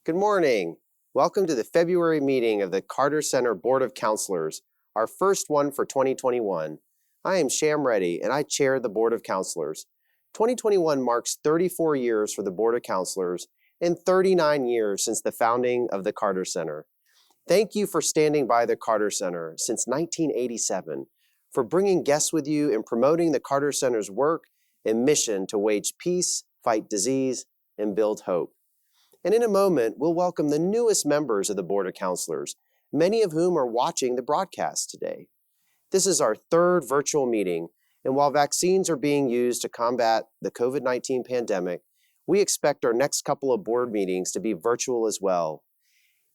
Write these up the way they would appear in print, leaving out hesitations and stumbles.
Good morning. Welcome to the February meeting of the Carter Center Board of Councilors, our first one for 2021. I am Sham Reddy, and I chair the Board of Councilors. 2021 marks 34 years for the Board of Councilors and 39 years since the founding of the Carter Center. Thank you for standing by the Carter Center since 1987, for bringing guests with you and promoting the Carter Center's work and mission to wage peace, fight disease, and build hope. And in a moment, we'll welcome the newest members of the Board of Councilors, many of whom are watching the broadcast today. This is our third virtual meeting, and while vaccines are being used to combat the COVID-19 pandemic, we expect our next couple of board meetings to be virtual as well.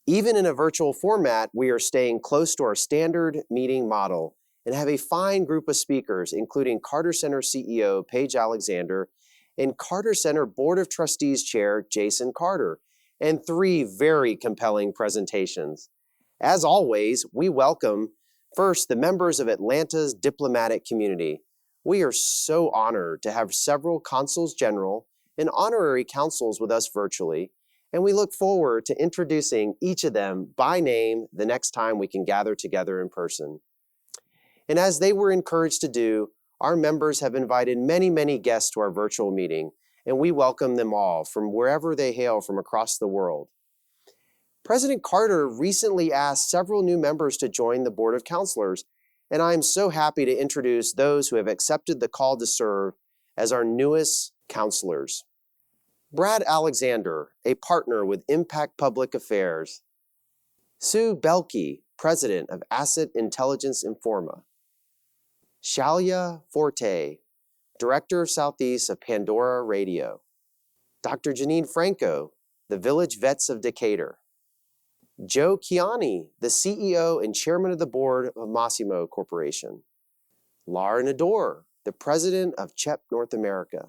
Even in a virtual format, we are staying close to our standard meeting model and have a fine group of speakers, including Carter Center CEO Paige Alexander and Carter Center Board of Trustees Chair Jason Carter, and three very compelling presentations. As always, we welcome first the members of Atlanta's diplomatic community. We are so honored to have several consuls general and honorary consuls with us virtually, and we look forward to introducing each of them by name the next time we can gather together in person. And as they were encouraged to do, our members have invited many guests to our virtual meeting, and we welcome them all from wherever they hail from across the world. President Carter recently asked several new members to join the Board of Councilors, and I am so happy to introduce those who have accepted the call to serve as our newest councilors. Brad Alexander, a partner with Impact Public Affairs. Sue Belke, President of Asset Intelligence Informa. Shalia Forte, Director of Southeast of Pandora Radio. Dr. Janine Franco, the Village Vets of Decatur. Joe Chiani, the CEO and Chairman of the Board of Massimo Corporation. Lara Nador, the President of CHEP North America.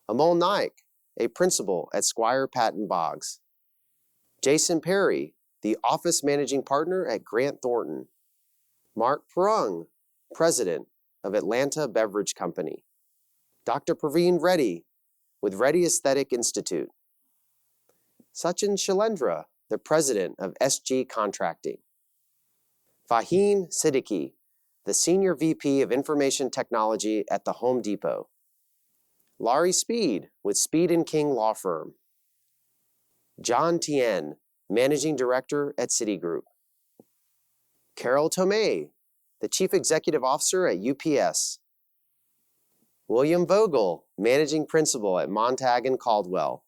Amol Naik, a Principal at Squire Patton Boggs. Jason Perry, the Office Managing Partner at Grant Thornton. Mark Perung, President of Atlanta Beverage Company. Dr. Praveen Reddy with Reddy Aesthetic Institute. Sachin Shailendra, the President of SG Contracting. Fahim Siddiqui, the Senior VP of Information Technology at the Home Depot. Laurie Speed with Speed & King Law Firm. John Tien, Managing Director at Citigroup. Carol Tomei, the Chief Executive Officer at UPS. William Vogel, Managing Principal at Montag & Caldwell.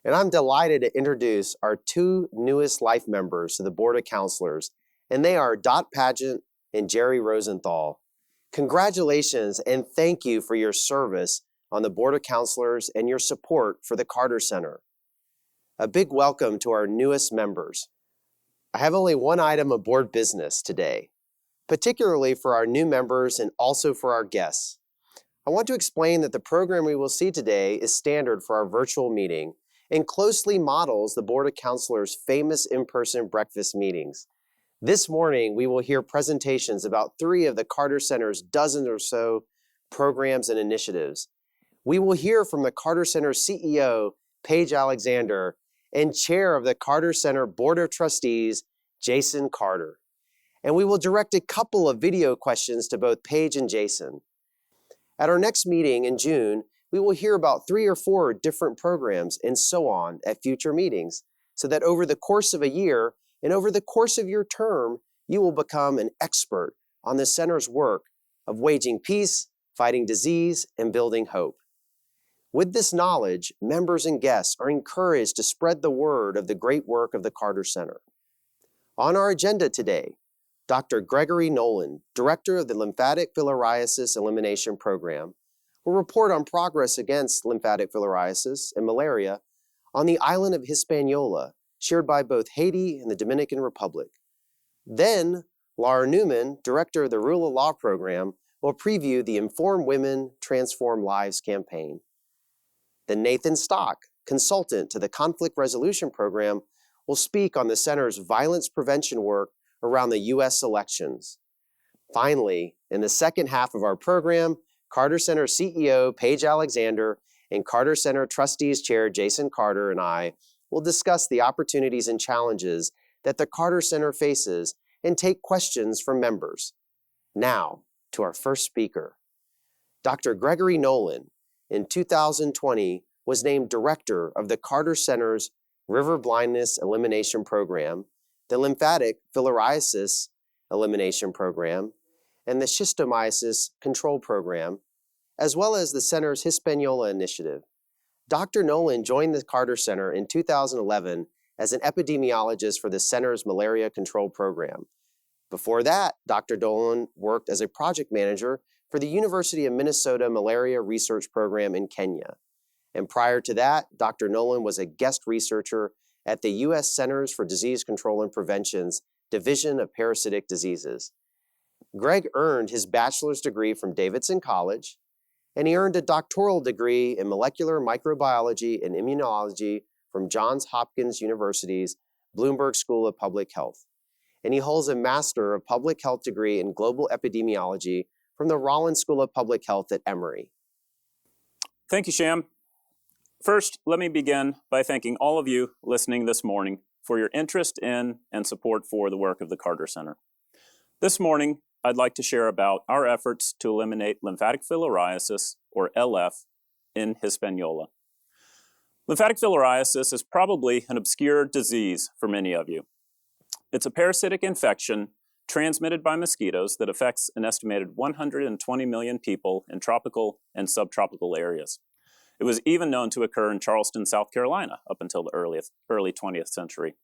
And I'm delighted to introduce our two newest life members to the Board of Councilors, and they are Dot Pageant and Jerry Rosenthal. Congratulations and thank you for your service on the Board of Councilors and your support for the Carter Center. A big welcome to our newest members. I have only one item of board business today, particularly for our new members and also for our guests. I want to explain that the program we will see today is standard for our virtual meeting and closely models the Board of Councilors' famous in-person breakfast meetings. This morning, we will hear presentations about three of the Carter Center's dozen or so programs and initiatives. We will hear from the Carter Center CEO, Paige Alexander, and Chair of the Carter Center Board of Trustees, Jason Carter. And we will direct a couple of video questions to both Paige and Jason. At our next meeting in June, we will hear about 3 or 4 different programs and so on at future meetings, so that over the course of a year and over the course of your term, you will become an expert on the center's work of waging peace, fighting disease, and building hope. With this knowledge, members and guests are encouraged to spread the word of the great work of the Carter Center. On our agenda today, Dr. Gregory Nolan, Director of the Lymphatic Filariasis Elimination Program, will report on progress against lymphatic filariasis and malaria on the island of Hispaniola, shared by both Haiti and the Dominican Republic. Then, Laura Newman, Director of the Rule of Law Program, will preview the Inform Women, Transform Lives campaign. Then Nathan Stock, Consultant to the Conflict Resolution Program, will speak on the Center's violence prevention work around the U.S. elections. Finally, in the second half of our program, Carter Center CEO Paige Alexander and Carter Center Trustees Chair Jason Carter and I We'll discuss the opportunities and challenges that the Carter Center faces and take questions from members. Now, to our first speaker. Dr. Gregory Nolan, in 2020, was named director of the Carter Center's River Blindness Elimination Program, the Lymphatic Filariasis Elimination Program, and the Schistosomiasis Control Program, as well as the center's Hispaniola Initiative. Dr. Nolan joined the Carter Center in 2011 as an epidemiologist for the center's Malaria Control Program. Before that, Dr. Nolan worked as a project manager for the University of Minnesota Malaria Research Program in Kenya. And prior to that, Dr. Nolan was a guest researcher at the U.S. Centers for Disease Control and Prevention's Division of Parasitic Diseases. Greg earned his bachelor's degree from Davidson College, and he earned a doctoral degree in molecular microbiology and immunology from Johns Hopkins University's Bloomberg School of Public Health. And he holds a Master of Public Health degree in global epidemiology from the Rollins School of Public Health at Emory. Thank you, Sham. First, let me begin by thanking all of you listening this morning for your interest in and support for the work of the Carter Center. This morning, I'd like to share about our efforts to eliminate lymphatic filariasis, or LF, in Hispaniola. Lymphatic filariasis is probably an obscure disease for many of you. It's a parasitic infection transmitted by mosquitoes that affects an estimated 120 million people in tropical and subtropical areas. It was even known to occur in Charleston, South Carolina, up until the early 20th century.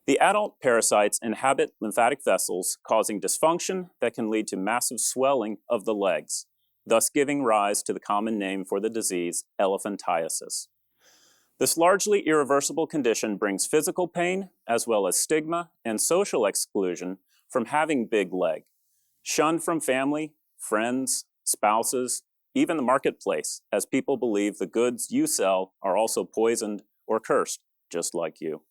The adult parasites inhabit lymphatic vessels, causing dysfunction that can lead to massive swelling of the legs, thus giving rise to the common name for the disease, elephantiasis. This largely irreversible condition brings physical pain, as well as stigma and social exclusion from having big leg, shunned from family, friends, spouses, even the marketplace, as people believe the goods you sell are also poisoned or cursed, just like you.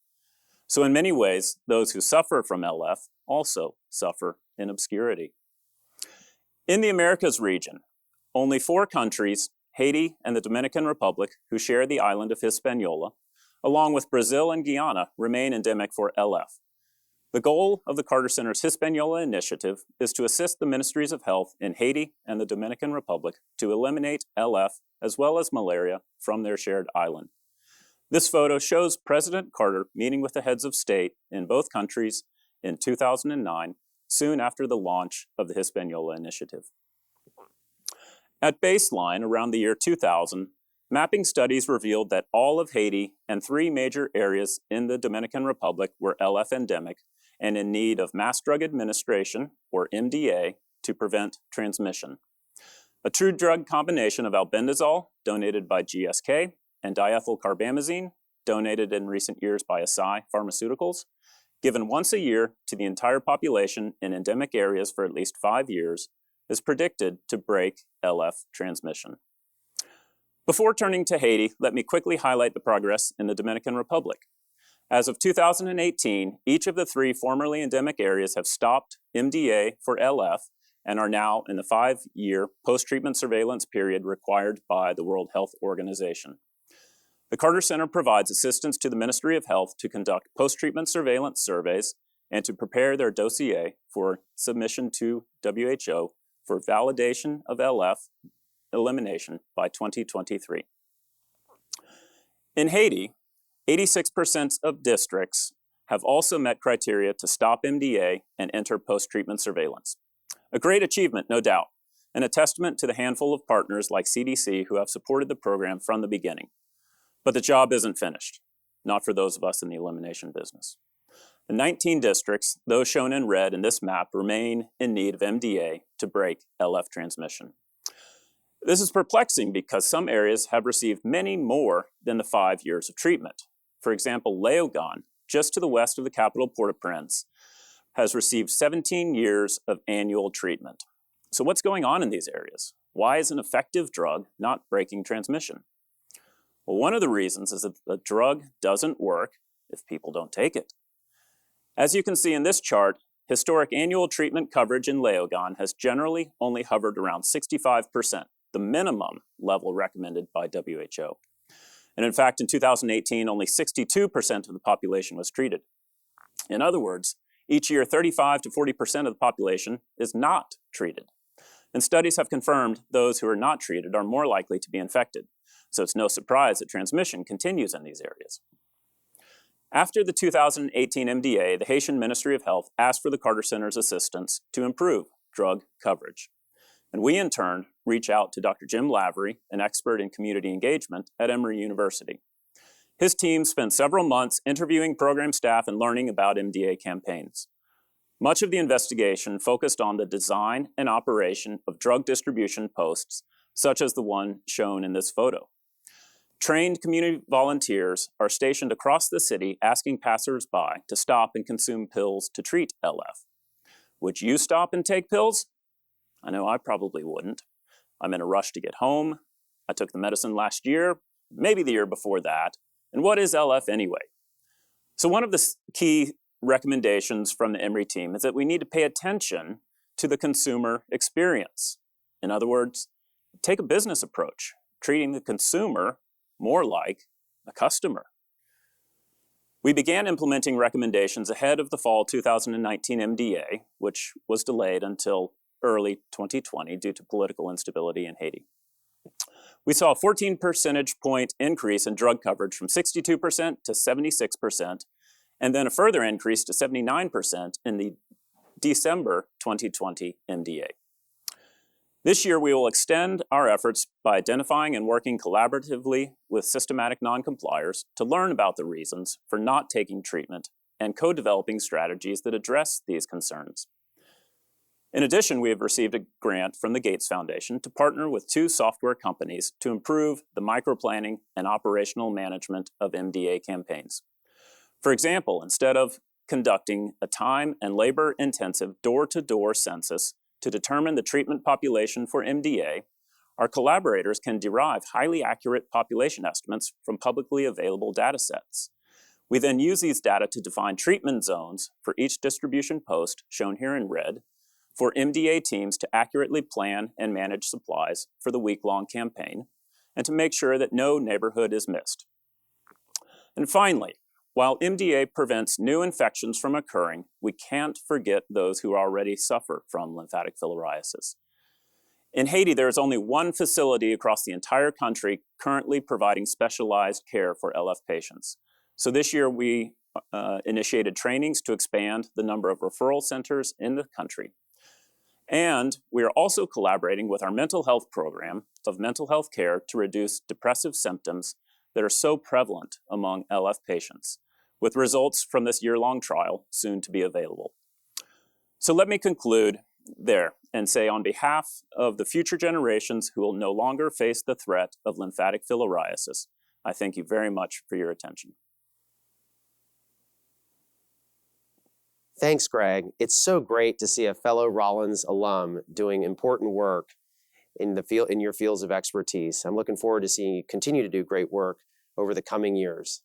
So in many ways, those who suffer from LF also suffer in obscurity. In the Americas region, only 4 countries, Haiti and the Dominican Republic, who share the island of Hispaniola, along with Brazil and Guyana, remain endemic for LF. The goal of the Carter Center's Hispaniola Initiative is to assist the Ministries of Health in Haiti and the Dominican Republic to eliminate LF as well as malaria from their shared island. This photo shows President Carter meeting with the heads of state in both countries in 2009, soon after the launch of the Hispaniola Initiative. At baseline, around the year 2000, mapping studies revealed that all of Haiti and 3 major areas in the Dominican Republic were LF endemic and in need of mass drug administration, or MDA, to prevent transmission. A true drug combination of albendazole, donated by GSK, and diethylcarbamazine, donated in recent years by Asahi Pharmaceuticals, given once a year to the entire population in endemic areas for at least 5 years, is predicted to break LF transmission. Before turning to Haiti, let me quickly highlight the progress in the Dominican Republic. As of 2018, each of the 3 formerly endemic areas have stopped MDA for LF and are now in the 5-year post-treatment surveillance period required by the World Health Organization. The Carter Center provides assistance to the Ministry of Health to conduct post-treatment surveillance surveys and to prepare their dossier for submission to WHO for validation of LF elimination by 2023. In Haiti, 86% of districts have also met criteria to stop MDA and enter post-treatment surveillance. A great achievement, no doubt, and a testament to the handful of partners like CDC who have supported the program from the beginning. But the job isn't finished, not for those of us in the elimination business. The 19 districts, those shown in red in this map, remain in need of MDA to break LF transmission. This is perplexing because some areas have received many more than the 5 years of treatment. For example, Leogane, just to the west of the capital Port-au-Prince, has received 17 years of annual treatment. So what's going on in these areas? Why is an effective drug not breaking transmission? Well, one of the reasons is that the drug doesn't work if people don't take it. As you can see in this chart, historic annual treatment coverage in Leogane has generally only hovered around 65%, the minimum level recommended by WHO. And in fact, in 2018, only 62% of the population was treated. In other words, each year 35 to 40% of the population is not treated. And studies have confirmed those who are not treated are more likely to be infected. So it's no surprise that transmission continues in these areas. After the 2018 MDA, the Haitian Ministry of Health asked for the Carter Center's assistance to improve drug coverage. And we, in turn, reach out to Dr. Jim Lavery, an expert in community engagement at Emory University. His team spent several months interviewing program staff and learning about MDA campaigns. Much of the investigation focused on the design and operation of drug distribution posts, such as the one shown in this photo. Trained community volunteers are stationed across the city asking passersby to stop and consume pills to treat LF. Would you stop and take pills? I know I probably wouldn't. I'm in a rush to get home. I took the medicine last year, maybe the year before that. And what is LF anyway? So one of the key recommendations from the Emory team is that we need to pay attention to the consumer experience. In other words, take a business approach, treating the consumer more like a customer. We began implementing recommendations ahead of the fall 2019 MDA, which was delayed until early 2020 due to political instability in Haiti. We saw a 14 percentage point increase in drug coverage from 62% to 76%, and then a further increase to 79% in the December 2020 MDA. This year, we will extend our efforts by identifying and working collaboratively with systematic non-compliers to learn about the reasons for not taking treatment and co-developing strategies that address these concerns. In addition, we have received a grant from the Gates Foundation to partner with 2 software companies to improve the microplanning and operational management of MDA campaigns. For example, instead of conducting a time and labor-intensive door-to-door census to determine the treatment population for MDA, our collaborators can derive highly accurate population estimates from publicly available data sets. We then use these data to define treatment zones for each distribution post, shown here in red, for MDA teams to accurately plan and manage supplies for the week-long campaign, and to make sure that no neighborhood is missed. And finally, while MDA prevents new infections from occurring, we can't forget those who already suffer from lymphatic filariasis. In Haiti, there is only one facility across the entire country currently providing specialized care for LF patients. So this year we initiated trainings to expand the number of referral centers in the country. And we are also collaborating with our mental health program of mental health care to reduce depressive symptoms that are so prevalent among LF patients, with results from this year-long trial soon to be available. So let me conclude there and say, on behalf of the future generations who will no longer face the threat of lymphatic filariasis, I thank you very much for your attention. Thanks, Greg. It's so great to see a fellow Rollins alum doing important work in your fields of expertise. I'm looking forward to seeing you continue to do great work over the coming years.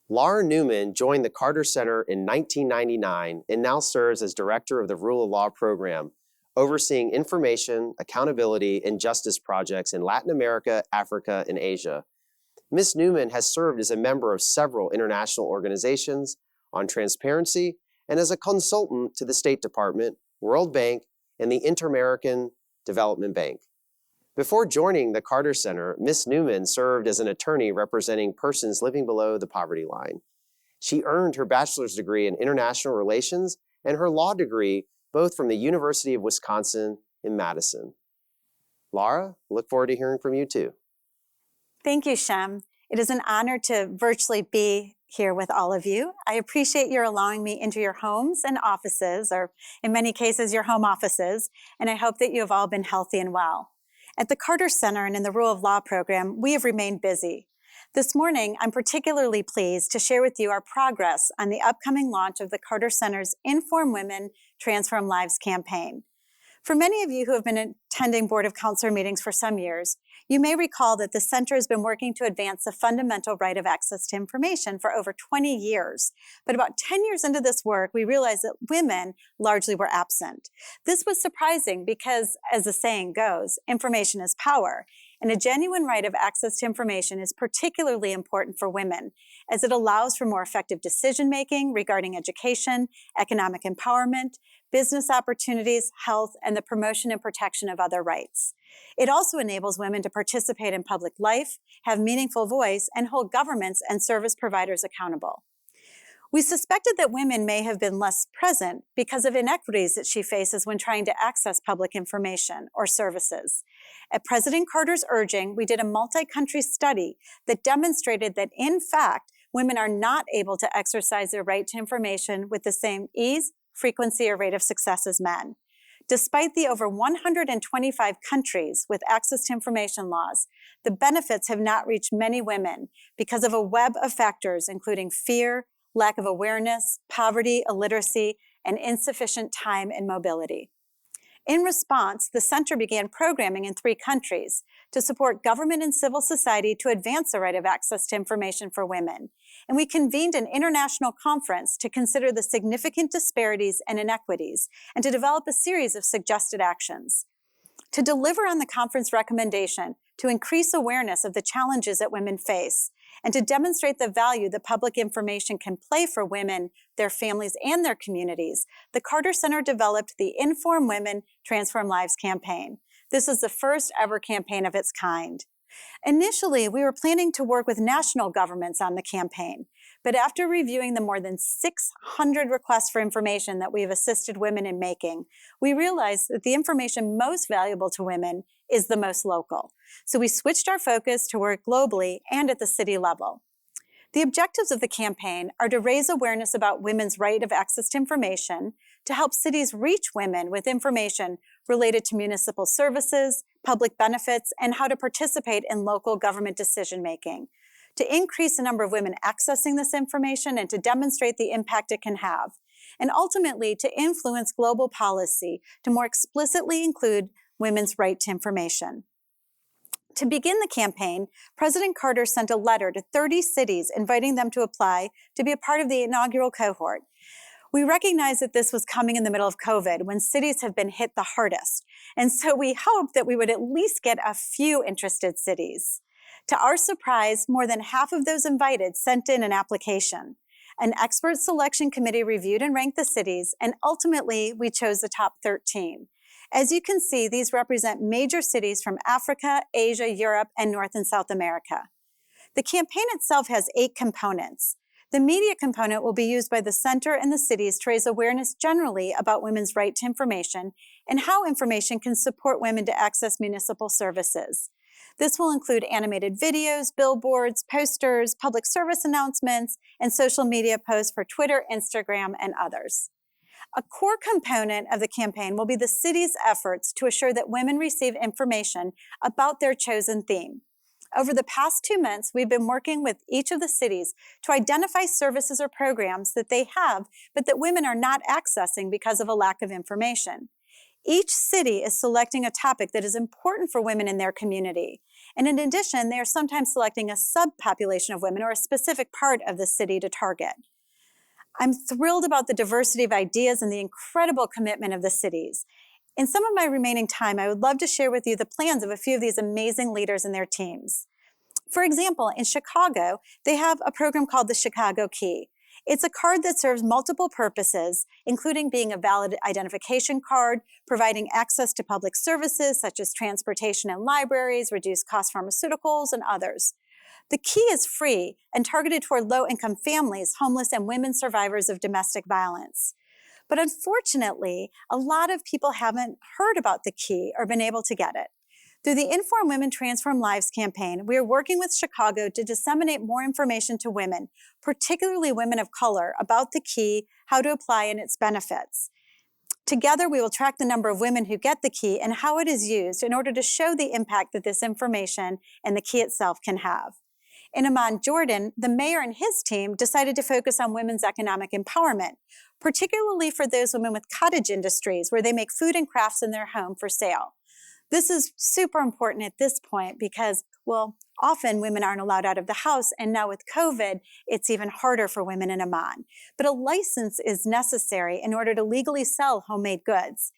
Laura Newman joined the Carter Center in 1999 and now serves as director of the Rule of Law program, overseeing information, accountability, and justice projects in Latin America, Africa, and Asia. Ms. Newman has served as a member of several international organizations on transparency and as a consultant to the State Department, World Bank, and the Inter-American Development Bank. Before joining the Carter Center, Ms. Newman served as an attorney representing persons living below the poverty line. She earned her bachelor's degree in international relations and her law degree both from the University of Wisconsin in Madison. Laura, look forward to hearing from you too. Thank you, Shem. It is an honor to virtually be here with all of you. I appreciate your allowing me into your homes and offices, or in many cases, your home offices, and I hope that you have all been healthy and well. At the Carter Center and in the Rule of Law program, we have remained busy. This morning, I'm particularly pleased to share with you our progress on the upcoming launch of the Carter Center's Inform Women, Transform Lives campaign. For many of you who have been attending Board of Counselor meetings for some years, you may recall that the center has been working to advance the fundamental right of access to information for over 20 years. But about 10 years into this work, we realized that women largely were absent. This was surprising because, as the saying goes, information is power. and a genuine right of access to information is particularly important for women, as it allows for more effective decision-making regarding education, economic empowerment, business opportunities, health, and the promotion and protection of other rights. It also enables women to participate in public life, have meaningful voice, and hold governments and service providers accountable. We suspected that women may have been less present because of inequities that she faces when trying to access public information or services. At President Carter's urging, we did a multi-country study that demonstrated that, in fact, women are not able to exercise their right to information with the same ease, frequency, or rate of success as men. Despite the over 125 countries with access to information laws, the benefits have not reached many women because of a web of factors, including fear, lack of awareness, poverty, illiteracy, and insufficient time and mobility. In response, the center began programming in 3 countries to support government and civil society to advance the right of access to information for women. And we convened an international conference to consider the significant disparities and inequities and to develop a series of suggested actions. To deliver on the conference recommendation to increase awareness of the challenges that women face and to demonstrate the value that public information can play for women, their families, and their communities, the Carter Center developed the Inform Women, Transform Lives campaign. This is the first ever campaign of its kind. Initially, we were planning to work with national governments on the campaign, but after reviewing the more than 600 requests for information that we have assisted women in making, we realized that the information most valuable to women is the most local. So we switched our focus to work globally and at the city level. The objectives of the campaign are to raise awareness about women's right of access to information, to help cities reach women with information related to municipal services, public benefits, and how to participate in local government decision-making, to increase the number of women accessing this information and to demonstrate the impact it can have, and ultimately to influence global policy to more explicitly include women's right to information. To begin the campaign, President Carter sent a letter to 30 cities inviting them to apply to be a part of the inaugural cohort. We recognize that this was coming in the middle of COVID, when cities have been hit the hardest, and so we hoped that we would at least get a few interested cities. To our surprise, more than half of those invited sent in an application. An expert selection committee reviewed and ranked the cities, and ultimately we chose the top 13. As you can see, these represent major cities from Africa, Asia, Europe, and North and South America. The campaign itself has 8 components. The media component will be used by the center and the cities to raise awareness generally about women's right to information and how information can support women to access municipal services. This will include animated videos, billboards, posters, public service announcements, and social media posts for Twitter, Instagram, and others. A core component of the campaign will be the city's efforts to assure that women receive information about their chosen theme. Over the past 2 months, we've been working with each of the cities to identify services or programs that they have, but that women are not accessing because of a lack of information. Each city is selecting a topic that is important for women in their community. And in addition, they are sometimes selecting a subpopulation of women or a specific part of the city to target. I'm thrilled about the diversity of ideas and the incredible commitment of the cities. In some of my remaining time, I would love to share with you the plans of a few of these amazing leaders and their teams. For example, in Chicago, they have a program called the Chicago Key. It's a card that serves multiple purposes, including being a valid identification card, providing access to public services such as transportation and libraries, reduced cost pharmaceuticals, and others. The key is free and targeted toward low-income families, homeless, and women survivors of domestic violence. But unfortunately, a lot of people haven't heard about the key or been able to get it. Through the Inform Women, Transform Lives campaign, we are working with Chicago to disseminate more information to women, particularly women of color, about the key, how to apply, and its benefits. Together, we will track the number of women who get the key and how it is used in order to show the impact that this information and the key itself can have. In Amman, Jordan, the mayor and his team decided to focus on women's economic empowerment, particularly for those women with cottage industries where they make food and crafts in their home for sale. This is super important at this point because, well, often women aren't allowed out of the house, and now with COVID, it's even harder for women in Amman. But a license is necessary in order to legally sell homemade goods.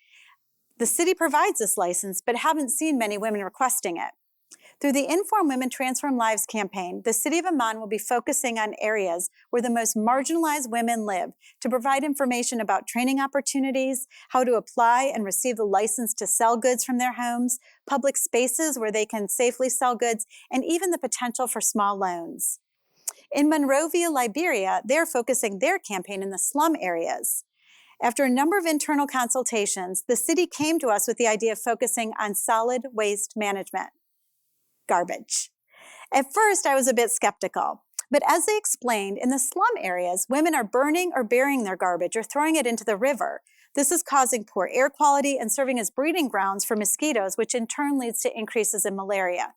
The city provides this license, but haven't seen many women requesting it. Through the Inform Women Transform Lives campaign, the City of Amman will be focusing on areas where the most marginalized women live to provide information about training opportunities, how to apply and receive the license to sell goods from their homes, public spaces where they can safely sell goods, and even the potential for small loans. In Monrovia, Liberia, they're focusing their campaign in the slum areas. After a number of internal consultations, the city came to us with the idea of focusing on solid waste management. Garbage. At first, I was a bit skeptical, but as they explained, in the slum areas, women are burning or burying their garbage or throwing it into the river. This is causing poor air quality and serving as breeding grounds for mosquitoes, which in turn leads to increases in malaria.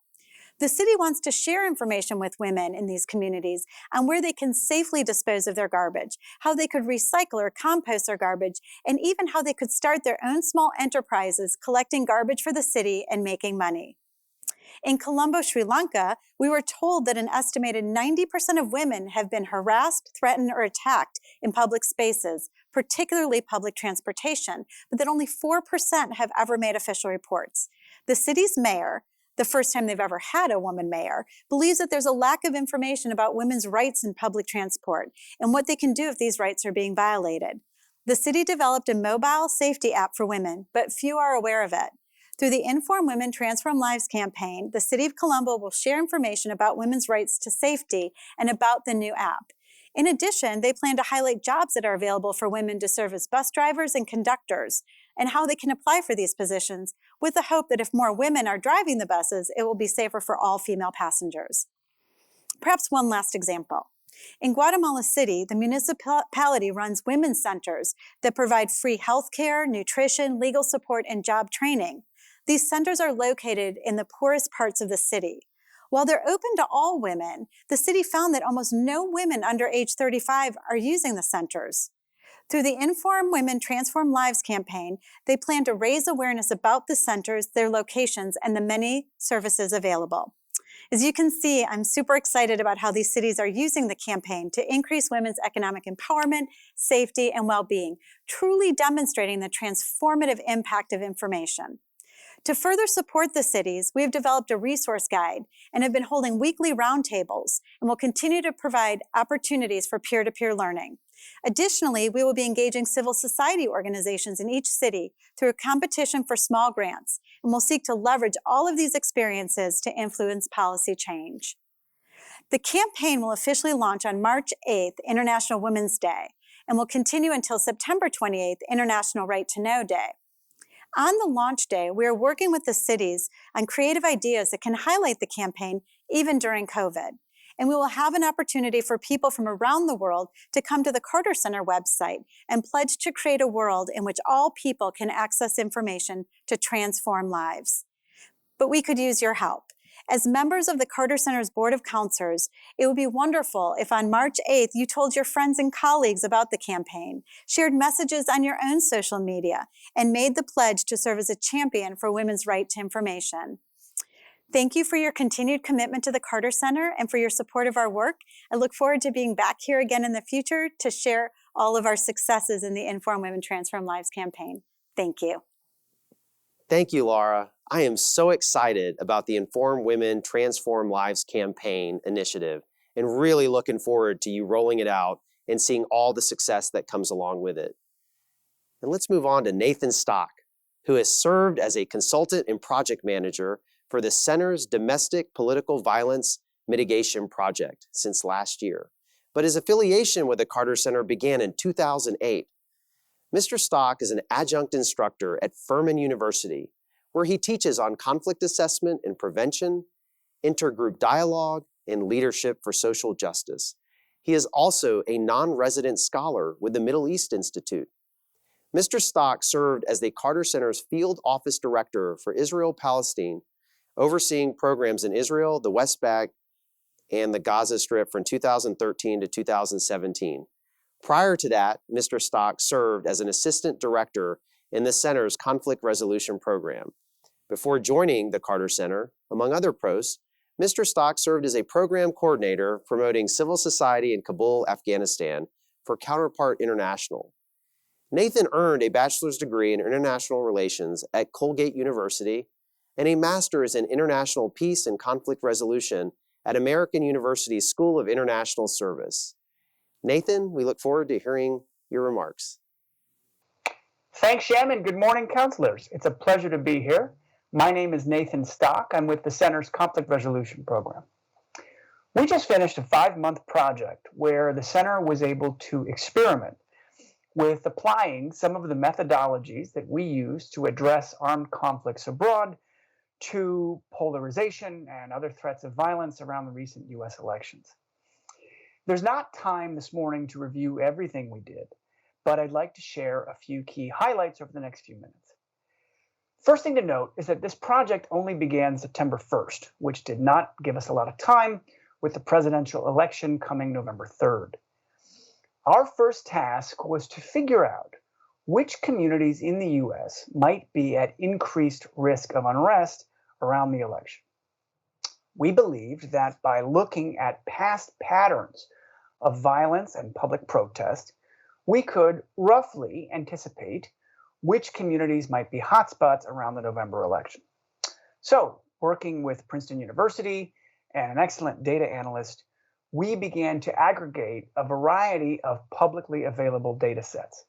The city wants to share information with women in these communities on where they can safely dispose of their garbage, how they could recycle or compost their garbage, and even how they could start their own small enterprises collecting garbage for the city and making money. In Colombo, Sri Lanka, we were told that an estimated 90% of women have been harassed, threatened, or attacked in public spaces, particularly public transportation, but that only 4% have ever made official reports. The city's mayor, the first time they've ever had a woman mayor, believes that there's a lack of information about women's rights in public transport and what they can do if these rights are being violated. The city developed a mobile safety app for women, but few are aware of it. Through the Inform Women Transform Lives campaign, the City of Colombo will share information about women's rights to safety and about the new app. In addition, they plan to highlight jobs that are available for women to serve as bus drivers and conductors, and how they can apply for these positions, with the hope that if more women are driving the buses, it will be safer for all female passengers. Perhaps one last example. In Guatemala City, the municipality runs women's centers that provide free health care, nutrition, legal support, and job training. These centers are located in the poorest parts of the city. While they're open to all women, the city found that almost no women under age 35 are using the centers. Through the Inform Women Transform Lives campaign, they plan to raise awareness about the centers, their locations, and the many services available. As you can see, I'm super excited about how these cities are using the campaign to increase women's economic empowerment, safety, and well-being, truly demonstrating the transformative impact of information. To further support the cities, we have developed a resource guide and have been holding weekly roundtables and will continue to provide opportunities for peer-to-peer learning. Additionally, we will be engaging civil society organizations in each city through a competition for small grants, and will seek to leverage all of these experiences to influence policy change. The campaign will officially launch on March 8th, International Women's Day, and will continue until September 28th, International Right to Know Day. On the launch day, we are working with the cities on creative ideas that can highlight the campaign even during COVID. And we will have an opportunity for people from around the world to come to the Carter Center website and pledge to create a world in which all people can access information to transform lives. But we could use your help. As members of the Carter Center's Board of Councilors, it would be wonderful if on March 8th you told your friends and colleagues about the campaign, shared messages on your own social media, and made the pledge to serve as a champion for women's right to information. Thank you for your continued commitment to the Carter Center and for your support of our work. I look forward to being back here again in the future to share all of our successes in the Inform Women Transform Lives campaign. Thank you. Thank you, Laura. I am so excited about the Inform Women Transform Lives campaign initiative and really looking forward to you rolling it out and seeing all the success that comes along with it. And let's move on to Nathan Stock, who has served as a consultant and project manager for the Center's Domestic Political Violence Mitigation Project since last year. But his affiliation with the Carter Center began in 2008. Mr. Stock is an adjunct instructor at Furman University, where he teaches on conflict assessment and prevention, intergroup dialogue, and leadership for social justice. He is also a non-resident scholar with the Middle East Institute. Mr. Stock served as the Carter Center's field office director for Israel-Palestine, overseeing programs in Israel, the West Bank, and the Gaza Strip from 2013 to 2017. Prior to that, Mr. Stock served as an assistant director in the Center's conflict resolution program. Before joining the Carter Center, among other posts, Mr. Stock served as a program coordinator promoting civil society in Kabul, Afghanistan for Counterpart International. Nathan earned a bachelor's degree in international relations at Colgate University, and a master's in international peace and conflict resolution at American University's School of International Service. Nathan, we look forward to hearing your remarks. Thanks, Shem, and good morning, counselors. It's a pleasure to be here. My name is Nathan Stock. I'm with the Center's Conflict Resolution Program. We just finished a 5-month project where the Center was able to experiment with applying some of the methodologies that we use to address armed conflicts abroad to polarization and other threats of violence around the recent U.S. elections. There's not time this morning to review everything we did, but I'd like to share a few key highlights over the next few minutes. First thing to note is that this project only began September 1st, which did not give us a lot of time with the presidential election coming November 3rd. Our first task was to figure out which communities in the U.S. might be at increased risk of unrest around the election. We believed that by looking at past patterns of violence and public protest, we could roughly anticipate which communities might be hotspots around the November election. So, working with Princeton University and an excellent data analyst, we began to aggregate a variety of publicly available data sets.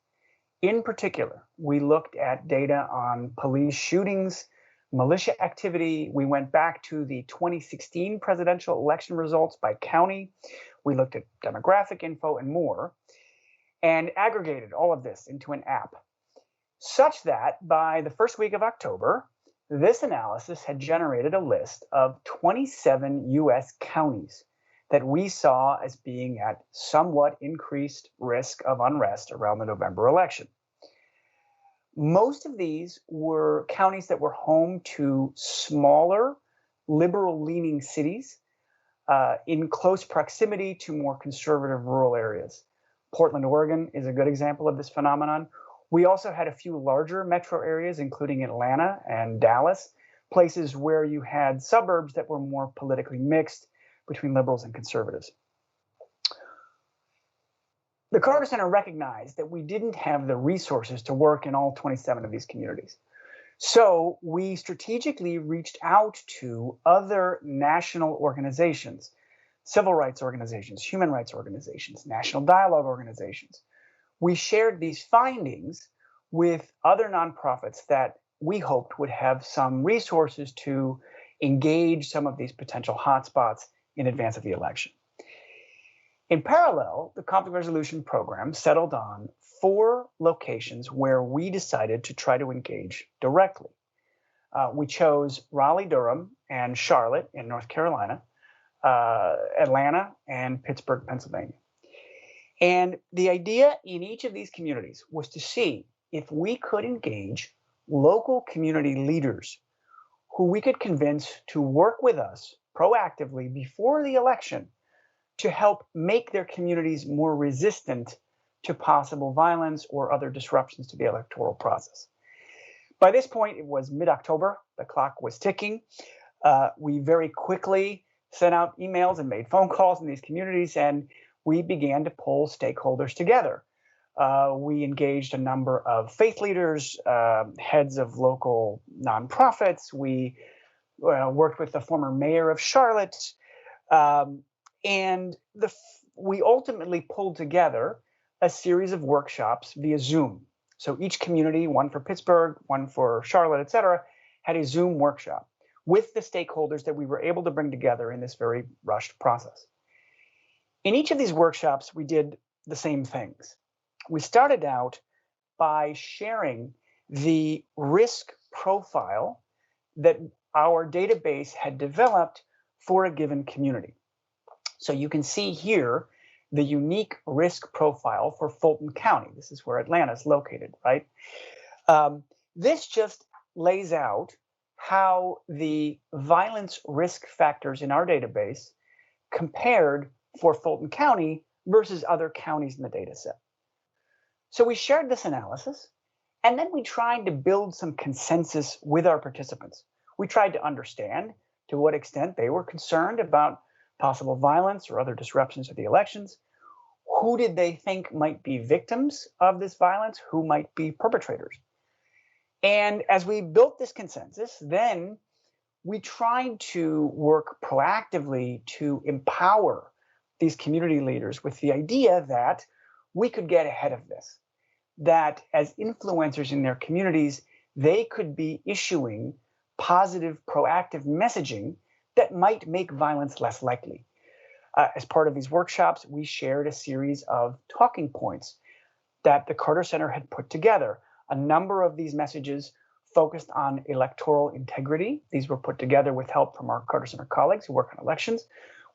In particular, we looked at data on police shootings, militia activity. We went back to the 2016 presidential election results by county. We looked at demographic info and more, and aggregated all of this into an app, such that by the first week of October, this analysis had generated a list of 27 U.S. counties that we saw as being at somewhat increased risk of unrest around the November election. Most of these were counties that were home to smaller, liberal-leaning cities in close proximity to more conservative rural areas. Portland, Oregon is a good example of this phenomenon. We also had a few larger metro areas, including Atlanta and Dallas, places where you had suburbs that were more politically mixed between liberals and conservatives. The Carter Center recognized that we didn't have the resources to work in all 27 of these communities. So we strategically reached out to other national organizations, civil rights organizations, human rights organizations, national dialogue organizations. We shared these findings with other nonprofits that we hoped would have some resources to engage some of these potential hotspots in advance of the election. In parallel, the conflict resolution program settled on 4 locations where we decided to try to engage directly. We chose Raleigh-Durham and Charlotte in North Carolina, Atlanta, and Pittsburgh, Pennsylvania. And the idea in each of these communities was to see if we could engage local community leaders who we could convince to work with us proactively before the election to help make their communities more resistant to possible violence or other disruptions to the electoral process. By this point, it was mid-October. The clock was ticking. We very quickly sent out emails and made phone calls in these communities, and we began to pull stakeholders together. We engaged a number of faith leaders, heads of local nonprofits. We worked with the former mayor of Charlotte, and we ultimately pulled together a series of workshops via Zoom. So each community, one for Pittsburgh, one for Charlotte, et cetera, had a Zoom workshop with the stakeholders that we were able to bring together in this very rushed process. In each of these workshops, we did the same things. We started out by sharing the risk profile that our database had developed for a given community. So you can see here the unique risk profile for Fulton County. This is where Atlanta is located, right? This just lays out how the violence risk factors in our database compared for Fulton County versus other counties in the data set. So we shared this analysis, and then we tried to build some consensus with our participants. We tried to understand to what extent they were concerned about possible violence or other disruptions of the elections. Who did they think might be victims of this violence? Who might be perpetrators? And as we built this consensus, then we tried to work proactively to empower these community leaders with the idea that we could get ahead of this, that as influencers in their communities, they could be issuing positive, proactive messaging that might make violence less likely. As part of these workshops, we shared a series of talking points that the Carter Center had put together. A number of these messages focused on electoral integrity. These were put together with help from our Carter Center colleagues who work on elections.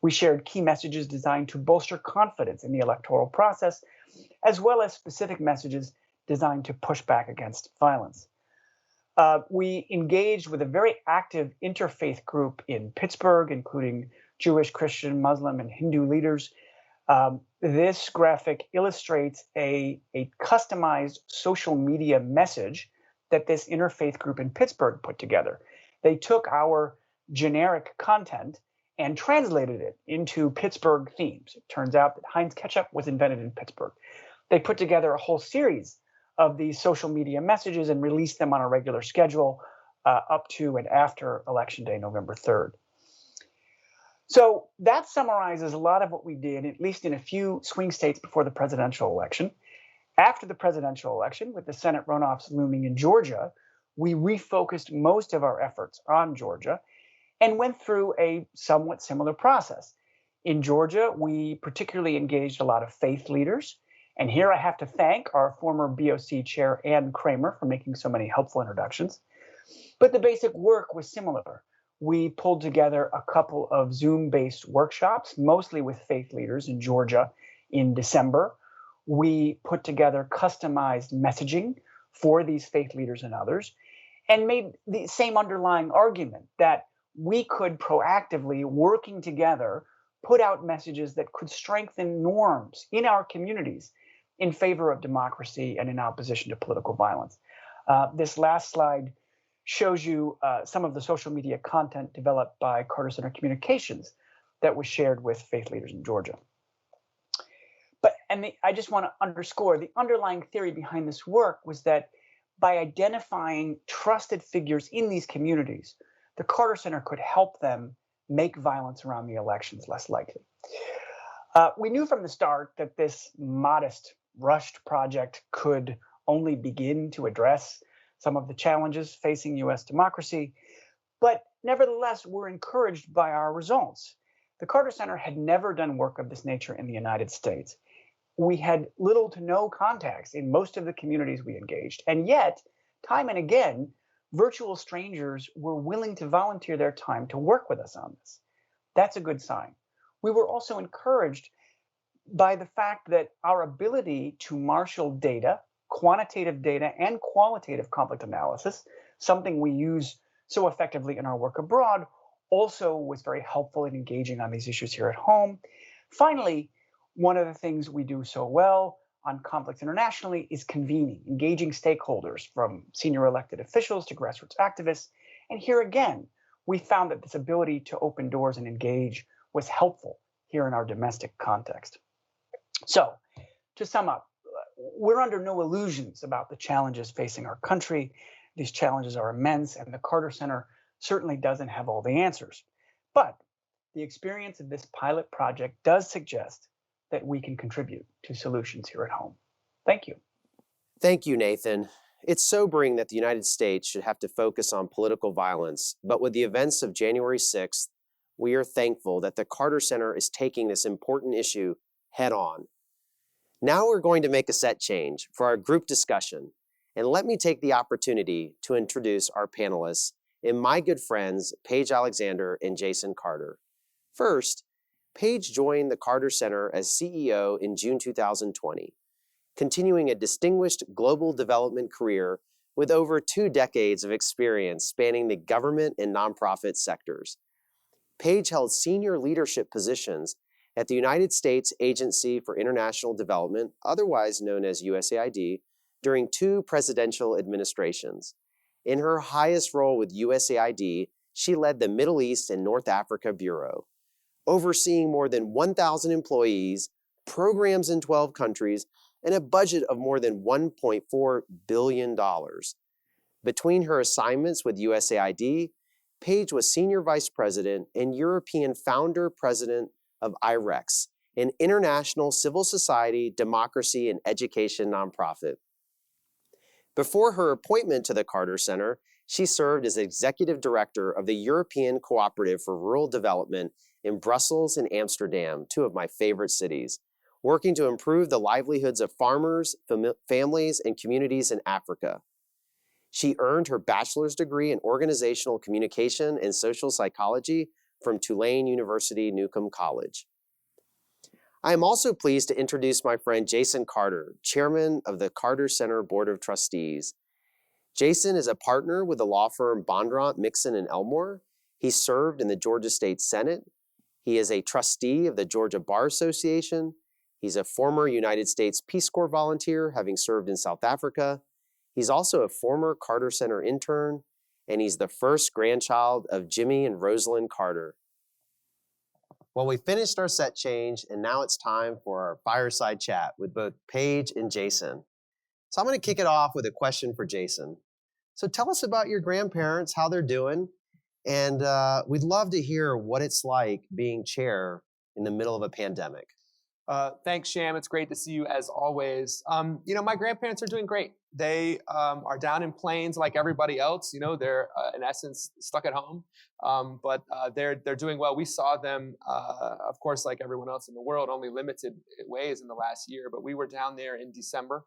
We shared key messages designed to bolster confidence in the electoral process, as well as specific messages designed to push back against violence. We engaged with a very active interfaith group in Pittsburgh, including Jewish, Christian, Muslim, and Hindu leaders. This graphic illustrates a customized social media message that this interfaith group in Pittsburgh put together. They took our generic content and translated it into Pittsburgh themes. It turns out that Heinz ketchup was invented in Pittsburgh. They put together a whole series of these social media messages and released them on a regular schedule up to and after Election Day, November 3rd. So that summarizes a lot of what we did, at least in a few swing states before the presidential election. After the presidential election, with the Senate runoffs looming in Georgia, we refocused most of our efforts on Georgia and went through a somewhat similar process. In Georgia, we particularly engaged a lot of faith leaders. And here I have to thank our former BOC chair, Ann Kramer, for making so many helpful introductions. But the basic work was similar. We pulled together a couple of Zoom-based workshops, mostly with faith leaders in Georgia in December. We put together customized messaging for these faith leaders and others, and made the same underlying argument that we could proactively, working together, put out messages that could strengthen norms in our communities in favor of democracy and in opposition to political violence. This last slide shows you some of the social media content developed by Carter Center Communications that was shared with faith leaders in Georgia. I just want to underscore the underlying theory behind this work was that by identifying trusted figures in these communities, the Carter Center could help them make violence around the elections less likely. We knew from the start that this modest, rushed project could only begin to address some of the challenges facing U.S. democracy, but nevertheless, we're encouraged by our results. The Carter Center had never done work of this nature in the United States. We had little to no contacts in most of the communities we engaged, and yet, time and again, virtual strangers were willing to volunteer their time to work with us on this. That's a good sign. We were also encouraged by the fact that our ability to marshal data, quantitative data and qualitative conflict analysis, something we use so effectively in our work abroad, also was very helpful in engaging on these issues here at home. Finally, one of the things we do so well on conflicts internationally is convening, engaging stakeholders from senior elected officials to grassroots activists. And here again, we found that this ability to open doors and engage was helpful here in our domestic context. So, to sum up, we're under no illusions about the challenges facing our country. These challenges are immense, and the Carter Center certainly doesn't have all the answers. But the experience of this pilot project does suggest that we can contribute to solutions here at home. Thank you. Thank you, Nathan. It's sobering that the United States should have to focus on political violence, but with the events of January 6th, we are thankful that the Carter Center is taking this important issue head on. Now we're going to make a set change for our group discussion, and let me take the opportunity to introduce our panelists and my good friends, Paige Alexander and Jason Carter. First, Paige joined the Carter Center as CEO in June 2020, continuing a distinguished global development career with over 2 decades of experience spanning the government and nonprofit sectors. Paige held senior leadership positions at the United States Agency for International Development, otherwise known as USAID, during 2 presidential administrations. In her highest role with USAID, she led the Middle East and North Africa Bureau, overseeing more than 1,000 employees, programs in 12 countries, and a budget of more than $1.4 billion. Between her assignments with USAID Paige was Senior Vice President and European Founder President of IREX, an international civil society, democracy, and education nonprofit. Before her appointment to the Carter Center, she served as Executive Director of the European Cooperative for Rural Development in Brussels and Amsterdam, two of my favorite cities, working to improve the livelihoods of farmers, families, and communities in Africa. She earned her bachelor's degree in organizational communication and social psychology from Tulane University Newcomb College. I am also pleased to introduce my friend Jason Carter, chairman of the Carter Center Board of Trustees. Jason is a partner with the law firm Bondurant, Mixon, and Elmore. He served in the Georgia State Senate. He is a trustee of the Georgia Bar Association. He's a former United States Peace Corps volunteer, having served in South Africa. He's also a former Carter Center intern, and he's the first grandchild of Jimmy and Rosalynn Carter. Well, we finished our set change, and now it's time for our fireside chat with both Paige and Jason. So I'm going to kick it off with a question for Jason. So tell us about your grandparents, how they're doing, and we'd love to hear what it's like being chair in the middle of a pandemic. Thanks, Sham. It's great to see you as always. My grandparents are doing great. They are down in Plains like everybody else. They're in essence stuck at home, but they're doing well. We saw them, of course, like everyone else in the world, only limited ways in the last year. But we were down there in December